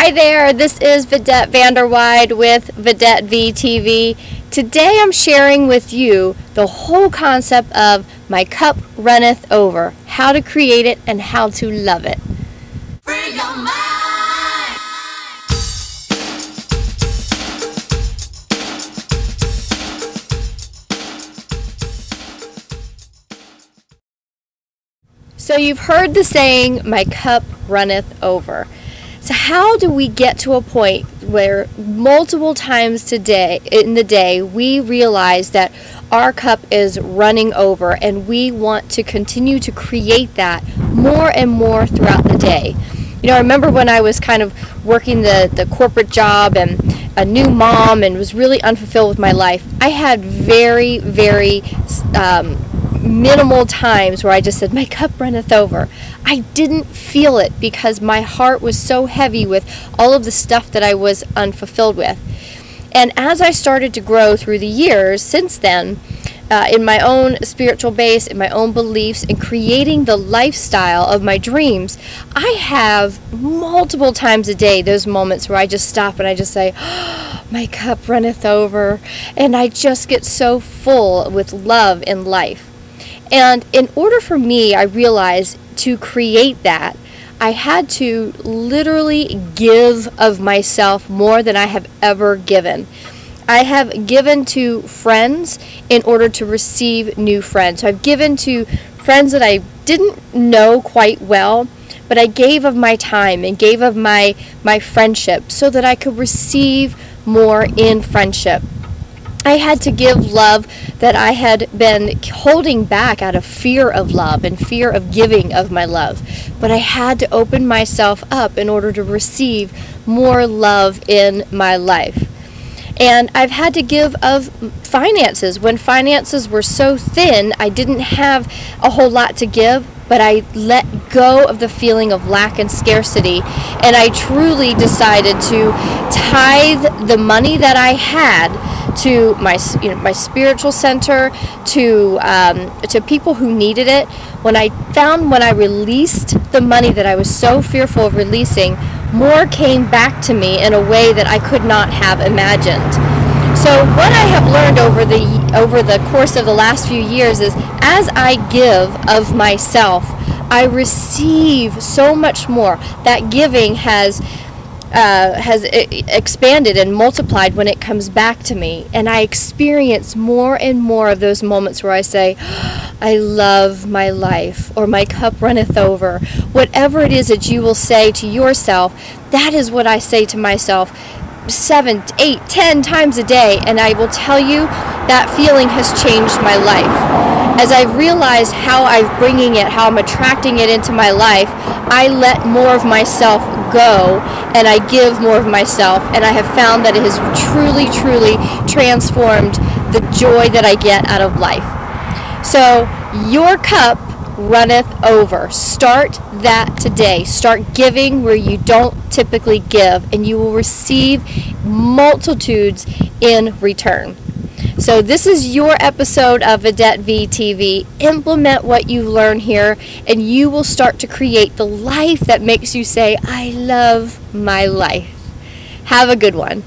Hi there, this is Vidette Vanderweide with Vidette VTV. Today I'm sharing with you the whole concept of my cup runneth over, how to create it and how to love it. Free your mind. So you've heard the saying, my cup runneth over. So how do we get to a point where multiple times in the day we realize that our cup is running over and we want to continue to create that more and more throughout the day? You know, I remember when I was kind of working the corporate job and a new mom and was really unfulfilled with my life. I had very minimal times where I just said, my cup runneth over. I didn't feel it because my heart was so heavy with all of the stuff that I was unfulfilled with. And as I started to grow through the years since then, in my own spiritual base, in my own beliefs, and creating the lifestyle of my dreams, I have multiple times a day those moments where I just stop and I just say, oh, my cup runneth over, and I just get so full with love in life. And in order for me, I realized, to create that, I had to literally give of myself more than I have ever given. I have given to friends in order to receive new friends. So I've given to friends that I didn't know quite well, but I gave of my time and gave of my friendship so that I could receive more in friendship. I had to give love that I had been holding back out of fear of love and fear of giving of my love. But I had to open myself up in order to receive more love in my life. And I've had to give of finances. When finances were so thin, I didn't have a whole lot to give, but I let go of the feeling of lack and scarcity, and I truly decided to tithe the money that I had to my spiritual center, to people who needed it. When I released the money that I was so fearful of releasing, more came back to me in a way that I could not have imagined. So what I have learned over the course of the last few years is, as I give of myself, I receive so much more. That giving has expanded and multiplied when it comes back to me, and I experience more and more of those moments where I say, I love my life, or my cup runneth over. Whatever it is that you will say to yourself, that is what I say to myself 7, 8, 10 times a day, and I will tell you that feeling has changed my life. As I've realized how how I'm attracting it into my life, I let more of myself go and I give more of myself, and I have found that it has truly transformed the joy that I get out of life. So your cup runneth over. Start that today. Start giving where you don't typically give, and you will receive multitudes in return. So this is your episode of Vidette VTV. Implement what you learn here, and you will start to create the life that makes you say, I love my life. Have a good one.